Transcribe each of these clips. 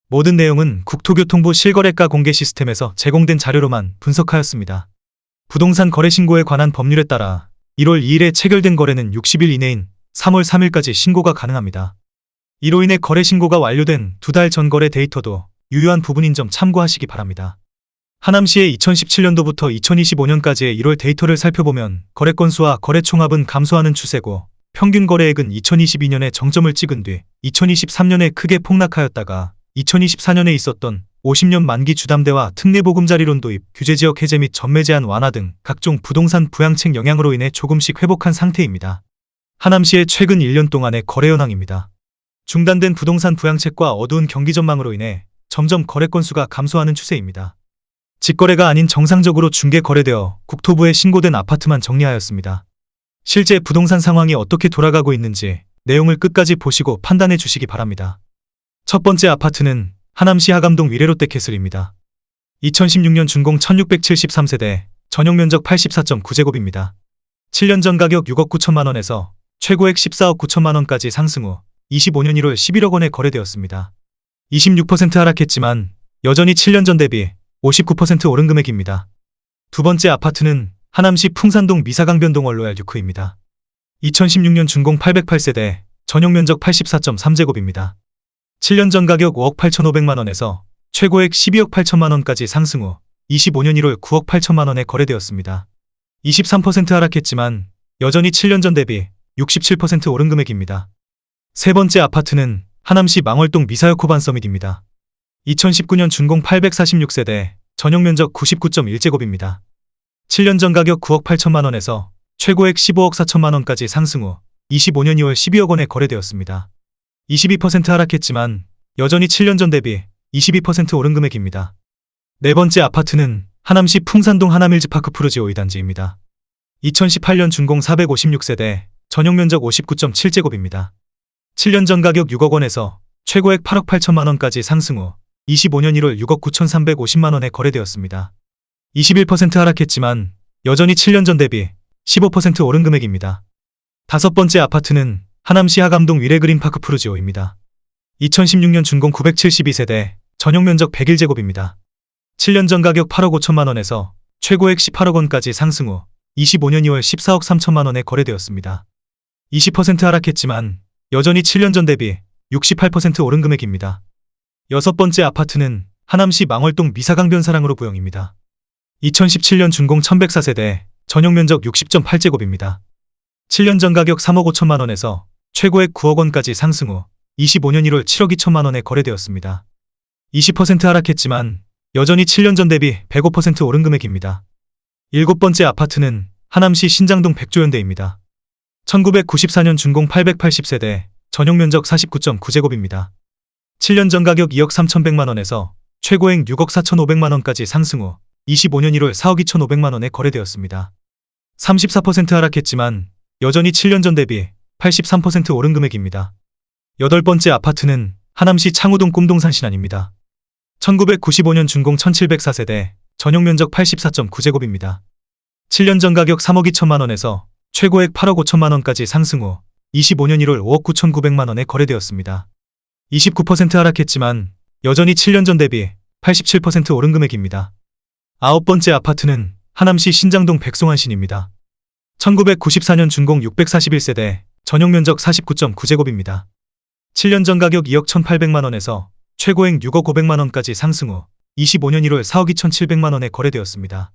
모든 내용은 국토교통부 실거래가 공개 시스템에서 제공된 자료로만 분석하였습니다. 부동산 거래 신고에 관한 법률에 따라 1월 2일에 체결된 거래는 60일 이내인 3월 3일까지 신고가 가능합니다. 이로 인해 거래 신고가 완료된 2달 전 거래 데이터도 유효한 부분인 점 참고하시기 바랍니다. 하남시의 2017년도부터 2025년까지의 1월 데이터를 살펴보면 거래 건수와 거래 총합은 감소하는 추세고 평균 거래액은 2022년에 정점을 찍은 뒤 2023년에 크게 폭락하였다가 2024년에 있었던 50년 만기 주담대와 특례보금자리론 도입, 규제지역 해제 및 전매 제한 완화 등 각종 부동산 부양책 영향으로 인해 조금씩 회복한 상태입니다. 하남시의 최근 1년 동안의 거래 현황입니다. 중단된 부동산 부양책과 어두운 경기 전망으로 인해 점점 거래 건수가 감소하는 추세입니다. 직거래가 아닌 정상적으로 중개 거래되어 국토부에 신고된 아파트만 정리하였습니다. 실제 부동산 상황이 어떻게 돌아가고 있는지 내용을 끝까지 보시고 판단해 주시기 바랍니다. 첫 번째 아파트는 하남시 하감동 위례롯데캐슬입니다. 2016년 준공 1673세대, 전용면적 84.9제곱입니다. 7년 전 가격 6억 9천만 원에서 최고액 14억 9천만 원까지 상승 후 25년 1월 11억 원에 거래되었습니다. 26% 하락했지만 여전히 7년 전 대비 59% 오른 금액입니다. 두 번째 아파트는 하남시 풍산동 미사강변동 원로얄6호입니다. 2016년 준공 808세대, 전용면적 84.3제곱입니다. 7년 전 가격 5억 8,500만 원에서 최고액 12억 8천만 원까지 상승 후 25년 1월 9억 8천만 원에 거래되었습니다. 23% 하락했지만 여전히 7년 전 대비 67% 오른 금액입니다. 세 번째 아파트는 하남시 망월동 미사여코반 서밋입니다. 2019년 준공 846세대, 전용면적 99.1제곱입니다. 7년 전 가격 9억 8천만 원에서 최고액 15억 4천만 원까지 상승 후 25년 2월 12억 원에 거래되었습니다. 22% 하락했지만 여전히 7년 전 대비 22% 오른 금액입니다. 네 번째 아파트는 하남시 풍산동 하남힐즈파크 푸르지오 2단지입니다. 2018년 준공 456세대, 전용면적 59.7제곱입니다. 7년 전 가격 6억 원에서 최고액 8억 8천만 원까지 상승 후 25년 1월 6억 9,350만 원에 거래되었습니다. 21% 하락했지만 여전히 7년 전 대비 15% 오른 금액입니다. 다섯 번째 아파트는 하남시 하감동 위례그린파크 푸르지오입니다. 2016년 준공 972세대, 전용면적 101제곱입니다. 7년 전 가격 8억 5천만 원에서 최고액 18억 원까지 상승 후 25년 2월 14억 3천만 원에 거래되었습니다. 20% 하락했지만 여전히 7년 전 대비 68% 오른 금액입니다. 여섯 번째 아파트는 하남시 망월동 미사강변 사랑으로 부영입니다. 2017년 준공 1104세대, 전용면적 60.8제곱입니다. 7년 전 가격 3억 5천만 원에서 최고액 9억 원까지 상승 후 25년 1월 7억 2천만 원에 거래되었습니다. 20% 하락했지만 여전히 7년 전 대비 105% 오른 금액입니다. 일곱 번째 아파트는 하남시 신장동 백조현대입니다. 1994년 준공 880세대, 전용면적 49.9제곱입니다. 7년 전 가격 2억 3,100만 원에서 최고액 6억 4,500만 원까지 상승 후 25년 1월 4억 2,500만 원에 거래되었습니다. 34% 하락했지만 여전히 7년 전 대비 83% 오른 금액입니다. 여덟 번째 아파트는 하남시 창우동 꿈동산 신안입니다. 1995년 준공 1704세대, 전용면적 84.9제곱입니다. 7년 전 가격 3억 2천만 원에서 최고액 8억 5천만 원까지 상승 후 25년 1월 5억 9,900만 원에 거래되었습니다. 29% 하락했지만 여전히 7년 전 대비 87% 오른 금액입니다. 아홉 번째 아파트는 하남시 신장동 백송한신입니다. 1994년 준공 641세대, 전용면적 49.9제곱입니다. 7년 전 가격 2억 1,800만 원에서 최고액 6억 500만 원까지 상승 후 25년 1월 4억 2,700만 원에 거래되었습니다.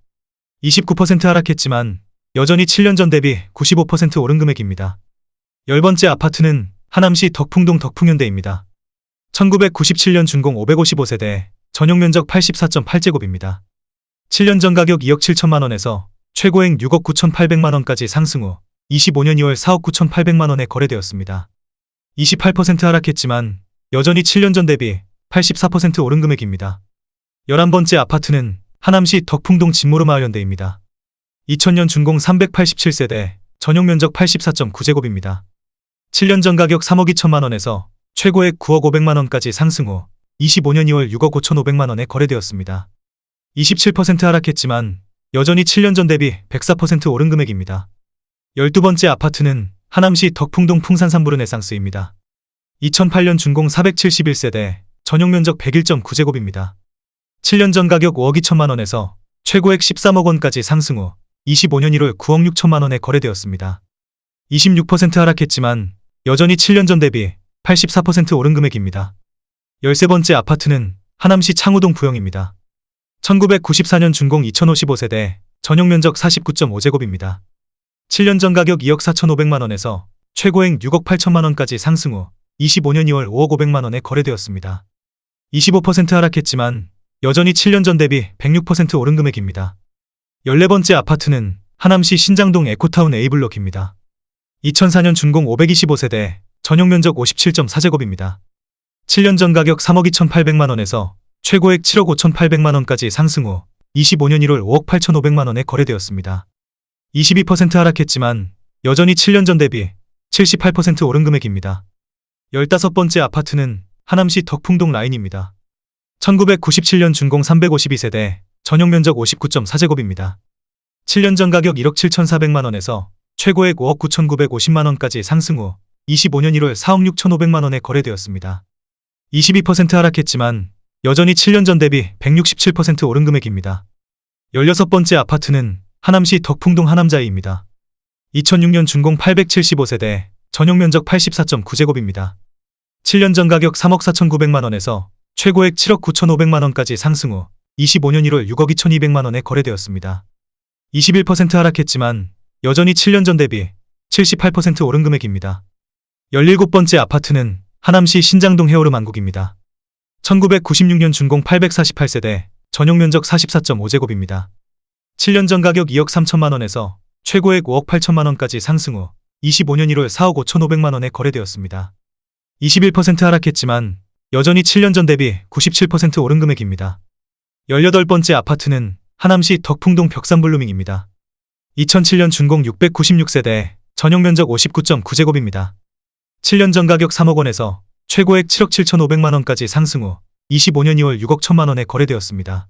29% 하락했지만 여전히 7년 전 대비 95% 오른 금액입니다. 열 번째 아파트는 하남시 덕풍동 덕풍현대입니다. 1997년 준공 555세대, 전용면적 84.8제곱입니다. 7년 전 가격 2억 7천만 원에서 최고액 6억 9,800만 원까지 상승 후 25년 2월 4억 9,800만 원에 거래되었습니다. 28% 하락했지만 여전히 7년 전 대비 84% 오른 금액입니다. 11번째 아파트는 하남시 덕풍동 진모르마을현대입니다. 2000년 준공 387세대, 전용면적 84.9제곱입니다. 7년 전 가격 3억 2천만 원에서 최고액 9억 500만 원까지 상승 후 25년 2월 6억 5,500만 원에 거래되었습니다. 27% 하락했지만 여전히 7년 전 대비 104% 오른 금액입니다. 12번째 아파트는 하남시 덕풍동 풍산삼부르네상스입니다. 2008년 준공 471세대, 전용 면적 101.9제곱입니다. 7년 전 가격 5억 2천만 원에서 최고액 13억 원까지 상승 후 25년 1월 9억 6천만 원에 거래되었습니다. 26% 하락했지만 여전히 7년 전 대비 84% 오른 금액입니다. 13번째 아파트는 하남시 창우동 부영입니다. 1994년 준공 2055세대, 전용 면적 49.5제곱입니다. 7년 전 가격 2억 4,500만 원에서 최고액 6억 8천만 원까지 상승 후 25년 2월 5억 500만 원에 거래되었습니다. 25% 하락했지만 여전히 7년 전 대비 106% 오른 금액입니다. 14번째 아파트는 하남시 신장동 에코타운 A블록입니다. 2004년 준공 525세대, 전용 면적 57.4제곱입니다. 7년 전 가격 3억 2,800만 원에서 최고액 7억 5,800만 원까지 상승 후 25년 1월 5억 8,500만 원에 거래되었습니다. 22% 하락했지만 여전히 7년 전 대비 78% 오른 금액입니다. 15번째 아파트는 하남시 덕풍동 라인입니다. 1997년 준공 352세대, 전용 면적 59.4제곱입니다. 7년 전 가격 1억 7,400만 원에서 최고액 5억 9,950만 원까지 상승 후 25년 1월 4억 6,500만 원에 거래되었습니다. 22% 하락했지만 여전히 7년 전 대비 167% 오른 금액입니다. 16번째 아파트는 하남시 덕풍동 하남자이입니다. 2006년 준공 875세대, 전용 면적 84.9제곱입니다. 7년 전 가격 3억 4,900만 원에서 최고액 7억 9,500만 원까지 상승 후 25년 1월 6억 2,200만 원에 거래되었습니다. 21% 하락했지만 여전히 7년 전 대비 78% 오른 금액입니다. 17번째 아파트는 하남시 신장동 해오름 한국입니다. 1996년 준공 848세대, 전용 면적 44.5제곱입니다. 7년 전 가격 2억 3천만 원에서 최고액 5억 8천만 원까지 상승 후 25년 1월 4억 5,500만 원에 거래되었습니다. 21% 하락했지만 여전히 7년 전 대비 97% 오른 금액입니다. 18번째 아파트는 하남시 덕풍동 벽산블루밍입니다. 2007년 준공 696세대, 전용 면적 59.9제곱입니다. 7년 전 가격 3억 원에서 최고액 7억 7,500만 원까지 상승 후 25년 2월 6억 1천만 원에 거래되었습니다.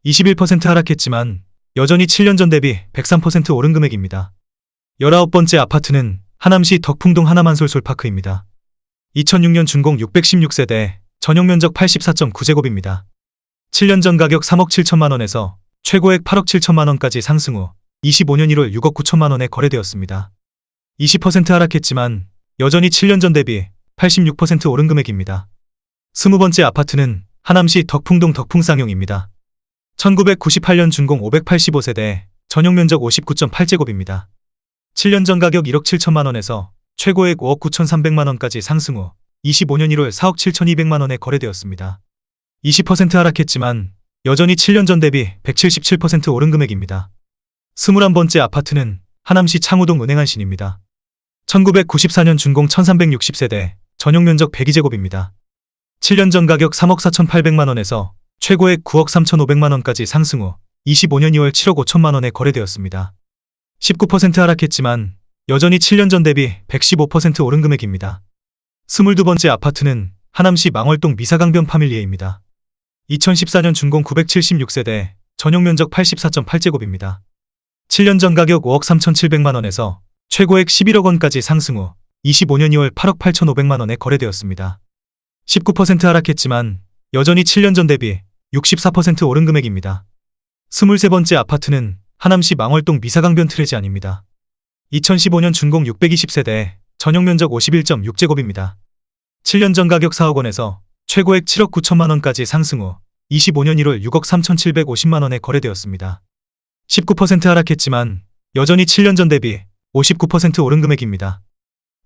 21% 하락했지만 여전히 7년 전 대비 103% 오른 금액입니다. 19번째 아파트는 하남시 덕풍동 하남한솔솔파크입니다. 2006년 준공 616세대, 전용 면적 84.9제곱입니다. 7년 전 가격 3억 7천만 원에서 최고액 8억 7천만 원까지 상승 후 25년 1월 6억 9천만 원에 거래되었습니다. 20% 하락했지만 여전히 7년 전 대비 86% 오른 금액입니다. 20번째 아파트는 하남시 덕풍동 덕풍쌍용입니다. 1998년 준공 585세대, 전용 면적 59.8제곱입니다. 7년 전 가격 1억 7천만 원에서 최고액 5억 9,300만 원까지 상승 후 25년 1월 4억 7,200만 원에 거래되었습니다. 20% 하락했지만 여전히 7년 전 대비 177% 오른 금액입니다. 21번째 아파트는 하남시 창우동 은행안신입니다. 1994년 준공 1360세대, 전용 면적 102제곱입니다. 7년 전 가격 3억 4,800만 원에서 최고액 9억 3,500만 원까지 상승 후 25년 2월 7억 5천만 원에 거래되었습니다. 19% 하락했지만 여전히 7년 전 대비 115% 오른 금액입니다. 22번째 아파트는 하남시 망월동 미사강변 파밀리에입니다. 2014년 준공 976세대, 전용 면적 84.8제곱입니다. 7년 전 가격 5억 3,700만 원에서 최고액 11억 원까지 상승 후 25년 2월 8억 8,500만 원에 거래되었습니다. 19% 하락했지만 여전히 7년 전 대비 64% 오른 금액입니다. 23번째 아파트는 하남시 망월동 미사강변 트레지안입니다. 2015년 준공 620세대, 전용 면적 51.6제곱입니다. 7년 전 가격 4억 원에서 최고액 7억 9천만 원까지 상승 후 25년 1월 6억 3,750만 원에 거래되었습니다. 19% 하락했지만 여전히 7년 전 대비 59% 오른 금액입니다.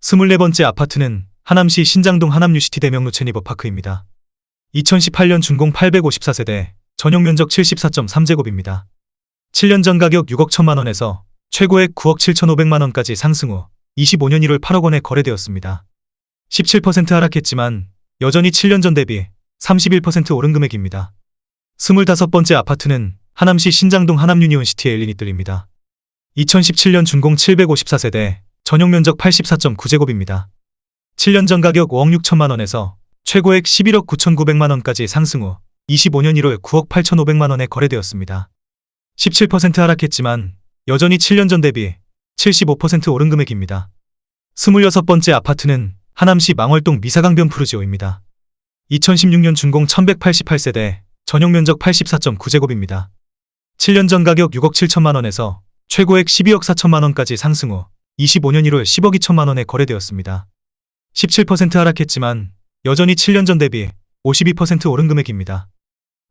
24번째 아파트는 하남시 신장동 하남유시티 대명 루체니버파크입니다. 2018년 준공 854세대, 전용 면적 74.3제곱입니다. 7년 전 가격 6억 1천만 원에서 최고액 9억 7,500만 원까지 상승 후 25년 1월 8억 원에 거래되었습니다. 17% 하락했지만 여전히 7년 전 대비 31% 오른 금액입니다. 25번째 아파트는 하남시 신장동 하남유니온시티 엘리니뜰입니다. 2017년 준공 754세대, 전용 면적 84.9제곱입니다. 7년 전 가격 5억 6천만 원에서 최고액 11억 9,900만 원까지 상승 후 25년 1월 9억 8,500만 원에 거래되었습니다. 17% 하락했지만 여전히 7년 전 대비 75% 오른 금액입니다. 26번째 아파트는 하남시 망월동 미사강변 푸르지오입니다. 2016년 준공 1188세대, 전용 면적 84.9제곱입니다. 7년 전 가격 6억 7천만 원에서 최고액 12억 4천만 원까지 상승 후 25년 1월 10억 2천만 원에 거래되었습니다. 17% 하락했지만 여전히 7년 전 대비 52% 오른 금액입니다.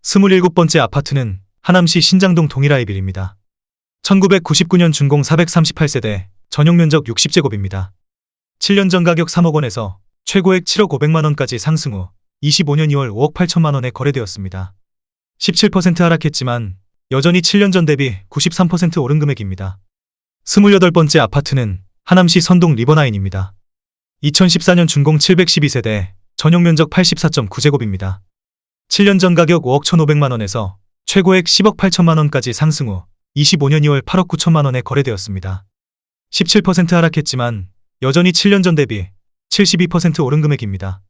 27번째 아파트는 하남시 신장동 동일아이빌입니다. 1999년 준공 438세대, 전용 면적 60제곱입니다. 7년 전 가격 3억 원에서 최고액 7억 5백만 원까지 상승 후 25년 2월 5억 8천만 원에 거래되었습니다. 17% 하락했지만 여전히 7년 전 대비 93% 오른 금액입니다. 28번째 아파트는 하남시 선동 리버나인입니다. 2014년 준공 712세대, 전용 면적 84.9제곱입니다. 7년 전 가격 5억 1,500만 원에서 최고액 10억 8천만 원까지 상승 후 25년 2월 8억 9천만 원에 거래되었습니다. 17% 하락했지만 여전히 7년 전 대비 72% 오른 금액입니다.